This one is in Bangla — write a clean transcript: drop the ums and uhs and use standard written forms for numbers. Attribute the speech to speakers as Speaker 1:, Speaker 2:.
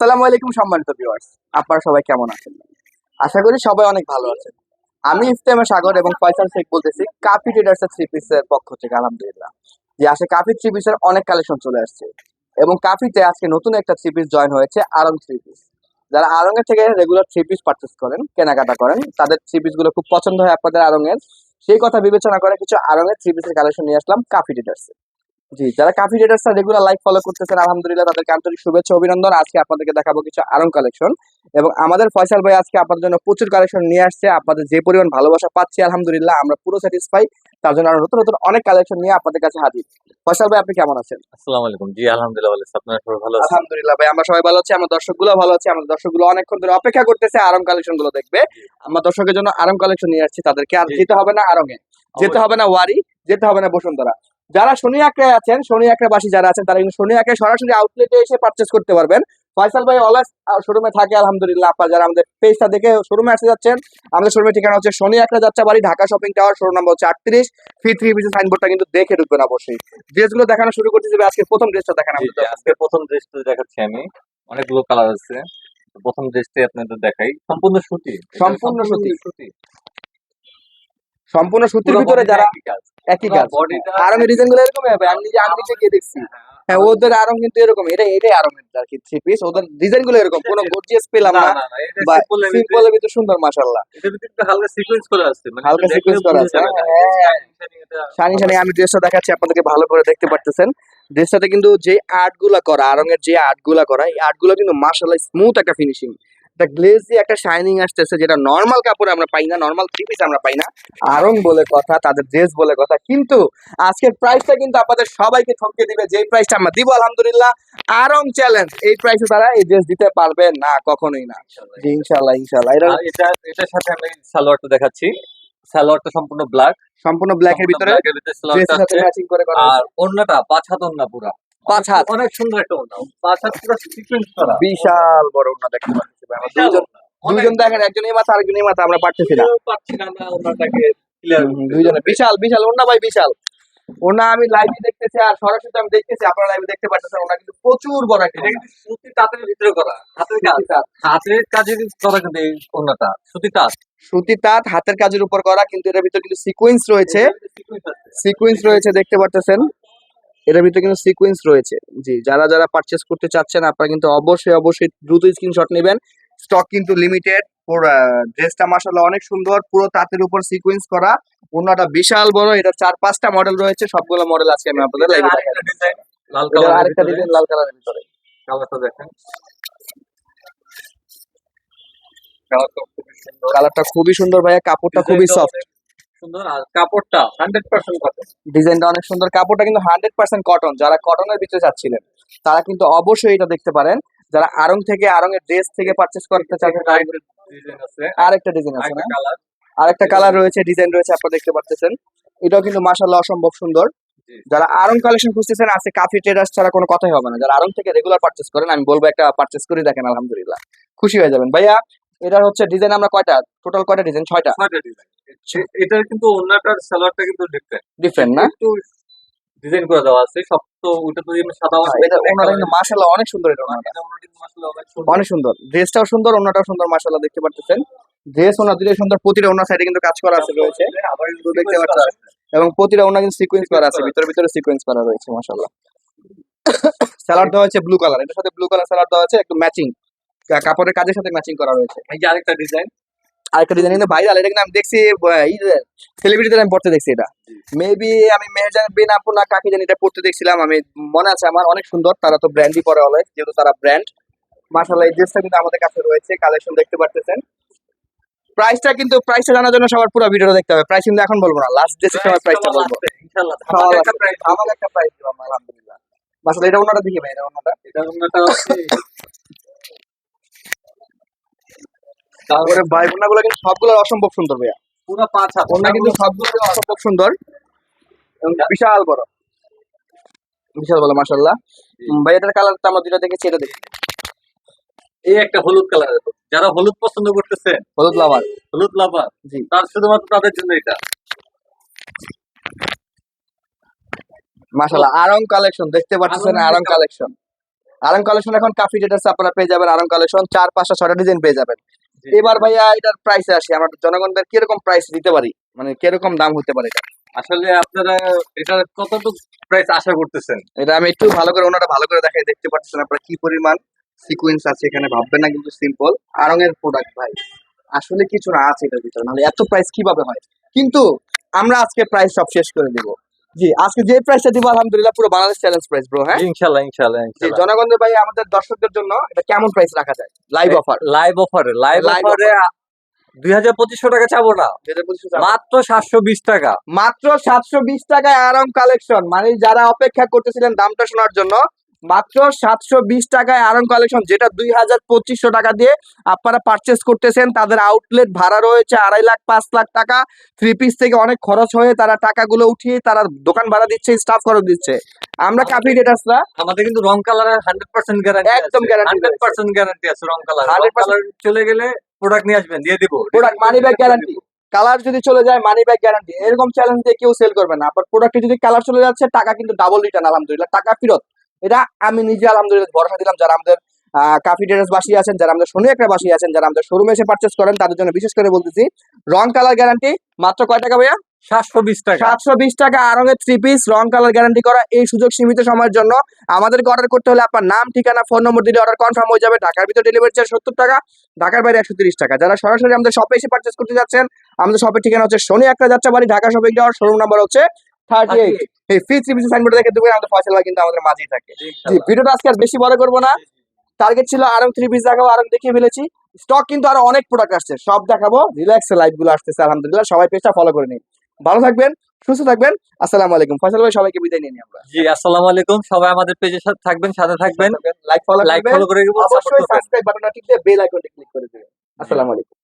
Speaker 1: আসসালামু আলাইকুম সম্মানিত ভিউয়ার্স, আপনারা সবাই কেমন আছেন? আশা করি সবাই অনেক ভালো আছেন। আমি ইফতেমা সাগর এবং ফয়সাল শেখ বলতেছি কাফি ট্রেডার্স এর থ্রি পিসের পক্ষ থেকে। আলহামদুলিল্লাহ যে আসে কাফি থ্রি পিসের অনেক কালেকশন চলে আসছে এবং কাফিতে আজকে নতুন একটা থ্রি পিস জয়েন হয়েছে, আরং থ্রি পিস। যারা আরং এর থেকে রেগুলার থ্রি পিস পারচেস করেন, কেনাকাটা করেন, তাদের থ্রি পিস গুলো খুব পছন্দ হয় আপনাদের আরং এর। সেই কথা বিবেচনা করে কিছু আরং এর থ্রি পিসের কালেকশন নিয়ে আসলাম কাফি ট্রেডার্স। জি, যারা কাফি ট্রেডার্স রেগুলার লাইভ ফলো করতেছেন আলহামদুলিল্লাহ তাদেরকে আন্তরিক শুভেচ্ছা অভিনন্দন। আজকে আপনাদেরকে দেখাবো কিছু আরং কালেকশন এবং আমাদের ফয়সাল ভাই আজকে আপনাদের জন্য প্রচুর কালেকশন নিয়ে আসছে। আপনাদের যে পরিমাণ ভালোবাসা পাচ্ছি আলহামদুলিল্লাহ আমরা পুরো স্যাটিসফাই। তার জন্য আরো নতুন নতুন অনেক কালেকশন নিয়ে আপনাদের কাছে হাজির। ফয়সাল ভাই আপনি কেমন আছেন?
Speaker 2: আসসালামু আলাইকুম। জি, আলহামদুলিল্লাহ ভালো আছি। আপনারা সবাই ভালো আছেন?
Speaker 1: আলহামদুলিল্লাহ ভাই আমরা সবাই ভালো আছি, আমার দর্শকগুলো ভালো আছে। আমাদের দর্শকগুলো অনেকক্ষণ ধরে অপেক্ষা করতেছে আরং কালেকশন গুলো দেখবে। আমরা দর্শকের জন্য আরং কালেকশন নিয়ে আসছি, তাদেরকে আর যেতে হবে না আরং এ, যেতে হবে না ওয়ারি, যেতে হবে না বসুন্ধরা। যারা শনি আঁকড়ায় আছেন, শনি আঁকড়াবাসী যারা আছেন তারা কিন্তু শনি আঁকড়ায় সরাসরি আউটলেটে এসে পারচেস করতে পারবেন। ফয়সাল ভাই অলওয়েজ শোরুমে থাকে আলহামদুলিল্লাহ। আপনারা যারা আমাদের পেজটা দেখে শোরুমে আসতে যাচ্ছেন, আমাদের শোরুমের ঠিকানা হচ্ছে Shoni Akhra Jatrabari, Dhaka shopping tower, showroom number হচ্ছে 38। ফি থ্রি পিসের সাইনবোর্ডটা কিন্তু দেখে ঢুকবেন অবশ্যই। ড্রেসগুলো দেখানো শুরু করতে যাবে। আজকে প্রথম ড্রেসটা দেখানো
Speaker 2: জি, জি, আজকে প্রথম ড্রেসটা দেখাচ্ছি আমি। অনেকগুলো কালার আছে। প্রথম ড্রেসটাই আপনাদের দেখাই। সম্পূর্ণ সুতি। এটা
Speaker 1: সম্পূর্ণ সুতি।
Speaker 2: সুতি।
Speaker 1: সম্পূর্ণ সুতির
Speaker 2: পুরো
Speaker 1: ভিতরে
Speaker 2: বডিটা
Speaker 1: যারা
Speaker 2: একই কাজ।
Speaker 1: একই
Speaker 2: পুরো
Speaker 1: কাজ।
Speaker 2: বডিটা
Speaker 1: আরং এর ডিজাইন গুলো এরকমই হবে, আমি নিজে গিয়ে দেখছি। হ্যাঁ, ওদের আরং কিন্তু এরকম, এটাই আরং এর আর কি থ্রি পিস। ওদের ডিজাইন গুলো এরকম, কোনো গর্জিয়াস পেলাম
Speaker 2: না,
Speaker 1: না
Speaker 2: না, না, এটা
Speaker 1: বা
Speaker 2: সিম্পল এর ভিতরে।
Speaker 1: সিম্পল এর ভিতরে সুন্দর মাশাআল্লাহ।
Speaker 2: এটার ভিতরে একটু হালকা সিকোয়েন্স করা আছে। মানে এটা
Speaker 1: হালকা
Speaker 2: দেখলে
Speaker 1: সিকোয়েন্স করা
Speaker 2: বোঝা
Speaker 1: আছে।
Speaker 2: যাবে না।
Speaker 1: হ্যাঁ,
Speaker 2: শাইনিং শাইনিং এটা
Speaker 1: শানি
Speaker 2: ভালো
Speaker 1: শানি
Speaker 2: আছে।
Speaker 1: আমি ড্রেসটা দেখাচ্ছি আপনাদেরকে, ভালো করে দেখতে পারতেছেন। ড্রেসটাতে কিন্তু যে আর্ট গুলা করা, আরং এর যে আর্ট গুলা করা, এই আর্ট গুলো কিন্তু মাশাআল্লাহ স্মুথ একটা ফিনিশিং, একটা গ্লেজি একটা শাইনিং আসতেছে, যেটা নর্মাল কাপড়ে আমরা পাই না, নর্মাল থ্রি পিস আমরা পাই না। আরং বলে কথা, তাদের ড্রেস বলে কথা। কিন্তু আজকের প্রাইসটা কিন্তু আপনাদের সবাইকে ঠকিয়ে দিবে, যেই প্রাইসটা আমরা দিব আলহামদুলিল্লাহ। আরং চ্যালেঞ্জ, এই প্রাইসে তারা এই ড্রেস দিতে পারবে না, কখনোই না।
Speaker 2: ইনশাআল্লাহ।
Speaker 1: জি ইনশাআল্লাহ ইনশাআল্লাহ। এটা
Speaker 2: আর এটার সাথে আমি সালোয়ারটা দেখাচ্ছি। সালোয়ারটা সম্পূর্ণ ব্ল্যাক।
Speaker 1: সম্পূর্ণ ব্ল্যাক এর
Speaker 2: সম্পূর্ণ
Speaker 1: ভিতরে
Speaker 2: ব্ল্যাক এর ভিতরে সালোয়ারটা
Speaker 1: ড্রেসের সাথে
Speaker 2: আছে।
Speaker 1: ম্যাচিং করে করা
Speaker 2: আর
Speaker 1: হয়েছে।
Speaker 2: ওড়নাটা ৫ হাত ওড়না পুরা।
Speaker 1: 5 হাত,
Speaker 2: অনেক সুন্দর একটা ওড়না। ৫ হাত পুরো সিকোয়েন্স করা।
Speaker 1: বিশাল বড় ওড়না দেখতে পাচ্ছি ভাই। আমরা
Speaker 2: বিশাল
Speaker 1: দুইজন
Speaker 2: ওড়না। অনেক
Speaker 1: দুইজন
Speaker 2: বড়।
Speaker 1: দেখেন, একজন এই মাথা আরেকজন এই মাথা, আমরা পারতেছি না।
Speaker 2: খুঁজেও পাচ্ছি না আমরা ওড়নাটাকে ক্লিয়ার করতে।
Speaker 1: দুইজনে বিশাল বিশাল ওড়না ভাই, বিশাল ওড়না। আমি লাইভে দেখতেছি আর সরাসরি আমি দেখতেছি, আপনারা লাইভে দেখতে পাচ্ছেন। ওড়না কিন্তু প্রচুর বড় একটা
Speaker 2: এটা
Speaker 1: ওড়না।
Speaker 2: কিন্তু সুতি তাঁতের ভিতরে করা। হাতের কাজ।
Speaker 1: সুতি তাঁত,
Speaker 2: হাতের কাজে করা কিন্তু এই ওড়নাটা। সুতি তাঁত।
Speaker 1: সুতি তাঁত হাতের কাজের উপর করা, কিন্তু এটার ভিতরে কিন্তু সিকোয়েন্স রয়েছে।
Speaker 2: এটার ভিতরে সিকোয়েন্স আছে।
Speaker 1: সিকোয়েন্স রয়েছে দেখতে পারতেছেন, এটার ভিতরে কিন্তু সিকোয়েন্স রয়েছে। জি, যারা যারা পারচেস করতে চাচ্ছেন আপনারা কিন্তু অবশ্যই অবশ্যই দ্রুত স্ক্রিনশট নেবেন। স্টক কিন্তু লিমিটেড। পুরো ড্রেসটা মাশাআল্লাহ অনেক সুন্দর, পুরো তাঁতের উপর সিকোয়েন্স করা। ওড়নাটা বিশাল বড়। এটা 4-5টা মডেল রয়েছে, সবগুলো মডেল আছে আমি আপনাদের লাইভে দেখাই।
Speaker 2: আরেকটা ডিজাইন লাল
Speaker 1: এটার
Speaker 2: কালারের
Speaker 1: আরেকটা
Speaker 2: ভিতরে।
Speaker 1: ডিজাইন লাল কালারের ভিতরে।
Speaker 2: কালারটা দেখেন। কালারটা খুবই সুন্দর।
Speaker 1: কালারটা খুবই সুন্দর ভাইয়া, কাপড়টা খুবই
Speaker 2: ডিজাইনটা
Speaker 1: সফট।
Speaker 2: অনেক সুন্দর আর কাপড়টা 100% কটন।
Speaker 1: ডিজাইনটা অনেক সুন্দর, কাপড়টা কিন্তু 100% কটন। যারা কটনের ভিতরে চাচ্ছিলেন তারা কিন্তু অবশ্যই এটা দেখতে পারেন। যারা আড়ং থেকে, আড়ং এর ড্রেস থেকে পারচেস করতে চাচ্ছেন তারা কিন্তু-
Speaker 2: ডিজাইন আছে।
Speaker 1: আরেকটা ডিজাইন আছে
Speaker 2: আরেকটা
Speaker 1: না,
Speaker 2: কালার।
Speaker 1: আরেকটা কালার রয়েছে, ডিজাইন রয়েছে, আপনারা দেখতে পাচ্ছেন। এটাও কিন্তু মাশাআল্লাহ অসম্ভব সুন্দর।
Speaker 2: জি।
Speaker 1: যারা আড়ং কালেকশন খুঁজতেছেন আজকে কাফি ট্রেডার্স ছাড়া কোনো কথাই হবে না। যারা আড়ং থেকে রেগুলার পারচেস করেন আমি বলবো একটা পারচেস করে দেখেন, আলহামদুলিল্লাহ খুশি হয়ে যাবেন। ভাইয়া এটা হচ্ছে ডিজাইন, আমরা কয়টা টোটাল কয়টা ডিজাইন? 6টা।
Speaker 2: 6টা ডিজাইন। এটার কিন্তু ওড়নাটার সালোয়ারটা কিন্তু ডিফারেন্ট।
Speaker 1: ডিফারেন্ট না?
Speaker 2: একটু ডিজাইন করে দেওয়া আছে। সব তো ওটা তো এমনি সাদা
Speaker 1: হ্যাঁ, এটা ওনারা কিন্তু মাশাআল্লাহ অনেক সুন্দর। এটা ওনারা
Speaker 2: এটা ওড়না কিন্তু মাশাআল্লাহ অনেক সুন্দর।
Speaker 1: অনেক সুন্দর, ড্রেসটাও সুন্দর, ওনাটাও সুন্দর মাশাআল্লাহ দেখতে পাচ্ছেন। ড্রেস ওনা দুটোই সুন্দর, প্রতিটা ওনার সাইডে কিন্তু কাজ করা আছে রয়েছে,
Speaker 2: আবার
Speaker 1: তো দেখতে পাচ্ছেন। এবং প্রতিটা ওনা কিন্তু সিকোয়েন্স করা আছে, ভিতরে ভিতরে সিকোয়েন্স করা রয়েছে মাশাআল্লাহ। স্যালাড দেওয়া হচ্ছে ব্লু কালার, এটার সাথে ব্লু কালার স্যালাড দেওয়া আছে, একটু ম্যাচিং কাপড়ের কাজের সাথে ম্যাচিং করা রয়েছে।
Speaker 2: এই যে আরেকটা ডিজাইন।
Speaker 1: আরেকটা ডিজাইন কিন্তু ভাইরাল, এটা কিন্তু আমি দেখছি সেলিব্রিটিদের আমি পড়তে দেখছি। এটা মেবি আমি মেহজান বিন আপু না কাকি জানি এটা পড়তে দেখছিলাম, আমি মনে আছে আমার। অনেক সুন্দর, তারা তো ব্র্যান্ডই পরে অলওয়েজ, যেহেতু তারা ব্র্যান্ড। মাশাআল্লাহ এই ড্রেসটা কিন্তু আমাদের কাছে রয়েছে, কালেকশন দেখতে পারতেছেন। প্রাইসটা জানার জন্য সবার পুরো ভিডিওটা দেখতে হবে। প্রাইস কিন্তু এখন বলবো না, লাস্ট ডেটের সময় প্রাইসটা বলবো।
Speaker 2: ইনশাআল্লাহ
Speaker 1: সবার
Speaker 2: একটা প্রাইস
Speaker 1: আমাকে একটা প্রাইস দিব আমরা, আলহামদুলিল্লাহ। মাশাআল্লাহ এটা ওনাটা দেখি ভাই, এটা ওনাটা।
Speaker 2: এটা ওড়নাটা হচ্ছে
Speaker 1: তারপরে ভাই ওনাগুলো কিন্তু সবগুলো অসম্ভব সুন্দর ভাইয়া।
Speaker 2: পুরো 5 হাত।
Speaker 1: ওনা কিন্তু সবগুলো অসম্ভব সুন্দর এবং বিশাল বড়, বিশাল বড় মাশাআল্লাহ। ভাই এটার কালারটা আমরা যেটা দেখেছি এটা দেখি।
Speaker 2: এই একটা হলুদ কালারের। যারা হলুদ পছন্দ করতেছে,
Speaker 1: হলুদ লাভার,
Speaker 2: হলুদ লাভার,
Speaker 1: জি
Speaker 2: তার শুধুমাত্র তাদের জন্য এটা।
Speaker 1: মাশাআল্লাহ আরং কালেকশন দেখতে পাচ্ছেন, আরং কালেকশন আরং কালেকশন এখন কাফি ডেটার্স আপনারা পেয়ে যাবেন, আরং কালেকশন 4, 5, 6টা ডিজাইন পেয়ে যাবেন।
Speaker 2: জি।
Speaker 1: এবার ভাইয়া এটার প্রাইসে আসি, আমরা জনগণদের কিরকম প্রাইস দিতে পারি, মানে কিরকম দাম হতে পারে এটা?
Speaker 2: আসলে আপনারা এটার কতটুকু প্রাইস আশা করতেছেন?
Speaker 1: এটা আমি একটু ভালো করে ওনারা ভালো করে দেখাই, দেখতে পাচ্ছেন আপনারা কি পরিমাণ সিকোয়েন্স আছে এখানে, ভাববেন না কিন্তু সিম্পল আরং এর প্রোডাক্ট ভাই, আসলে কিছু না আছে এটার ভিতরে, নাহলে এত প্রাইস কিভাবে হয়। কিন্তু আমরা আজকে প্রাইস সব শেষ করে দিব। জি, আজকে যে প্রাইসটা দিব আলহামদুলিল্লাহ পুরো বাংলাদেশ চ্যালেঞ্জ প্রাইস ব্রো। হ্যাঁ,
Speaker 2: জি, ইনশাল্লাহ ইনশাল্লাহ
Speaker 1: জি,
Speaker 2: ইনশাল্লাহ।
Speaker 1: জনগণদের ভাই আমাদের দর্শকদের জন্য এটা কেমন প্রাইস রাখা যায়? লাইভ অফার,
Speaker 2: লাইভ অফারে
Speaker 1: Live
Speaker 2: লাইভ অফারে 2200 টাকা চাবো না, মাত্র 720 টাকা।
Speaker 1: মাত্র 720 টাকায় আরং কালেকশন, মানে যারা অপেক্ষা করতেছিলেন দামটা শোনার জন্য, মাত্র 720 টাকায় আরং কালেকশন, যেটা 2200 টাকা দিয়ে আপনারা পারচেস করতেছেন। তাদের আউটলেট ভাড়া রয়েছে 2.5 লাখ 5 লাখ টাকা, থ্রি পিস থেকে অনেক খরচ হয়ে তারা টাকাগুলো উঠিয়ে তারা দোকান ভাড়া দিচ্ছে, স্টাফ খরচ দিচ্ছে। আমরা কাফি ডেটার্সরা
Speaker 2: আমাদের কিন্তু রং কালারের 100% গ্যারান্টি
Speaker 1: একদম guarantee
Speaker 2: 100% গ্যারান্টি আছে রং কালার।
Speaker 1: 100%
Speaker 2: কালার চলে গেলে প্রোডাক্ট নিয়ে আসবেন, দিয়ে দিব।
Speaker 1: Product money back guarantee, colour যদি চলে যায় মানি ব্যাক গ্যারান্টি। এরকম চ্যালেঞ্জ দিয়ে কেউ সেল করবে না। আপনার প্রোডাক্টে যদি কালার চলে যাচ্ছে টাকা কিন্তু ডাবল রিটার্ন, আলহামদুলিল্লাহ টাকা ফেরত। এটা আমি নিজে আলহামদুলিল্লাহ ভরসা দিলাম, যারা আমাদের কাফি টেরাস বাসী আছেন, যারা আমাদের শনি একটা বাসী আছেন, যারা আমাদের শোরুমে এসে পারচেস করেন, তাদের জন্য বিশেষ করে বলতেছি রং কালার গ্যারান্টি মাত্র কয় টাকা ভাইয়া?
Speaker 2: 720 টাকা।
Speaker 1: 720 টাকা আরঙের থ্রি পিস রং কালার গ্যারান্টি করা। এই সুযোগ সীমিত সময়ের জন্য। আমাদেরকে অর্ডার করতে হলে আপনার নাম, ঠিকানা, ফোন নম্বর দিলে অর্ডার কনফার্ম হয়ে যাবে। ঢাকার ভিতরে ডেলিভারি চার্জ 70 টাকা, ঢাকার বাইরে 130 টাকা। যারা সরাসরি আমাদের শপে এসে পারচেস করতে যাচ্ছেন, আমাদের শপের ঠিকানা হচ্ছে শনি একটা Jatrabari, Dhaka shopping tower, showroom number হচ্ছে 38। এই ফ্রি থ্রি পিসের সাইনবোর্ড দেখে দেবেন, আমাদের ফয়সাল ভাই কিন্তু আমাদের মাঝেই থাকে। জি, ভিডিওটা আজকে আর বেশি বড় করবো না। টার্গেট ছিল আরং থ্রি পিস দেখাবো, আরং দেখিয়ে ফেলেছি। স্টক কিন্তু আরো অনেক প্রোডাক্ট আসছে, সব দেখাবো। রিল্যাক্সে লাইভ গুলো আসতেছে আলহামদুলিল্লাহ। সবাই পেজটা ফলো করে নিন। ভালো থাকবেন, সুস্থ থাকবেন। আসসালামু আলাইকুম। ফয়সাল ভাই সবাইকে বিদায় নিয়ে নিই আমরা।
Speaker 2: জি, আসসালামু আলাইকুম। সবাই আমাদের পেজের সাথে থাকবেন, সাথে থাকবেন,
Speaker 1: লাইক ফলো
Speaker 2: লাইক
Speaker 1: করবেন,
Speaker 2: ফলো করে
Speaker 1: অবশ্যই সাবস্ক্রাইব বাটনটা টিপে বেল আইকনটি ক্লিক করে দিবেন। আসসালামু আলাইকুম।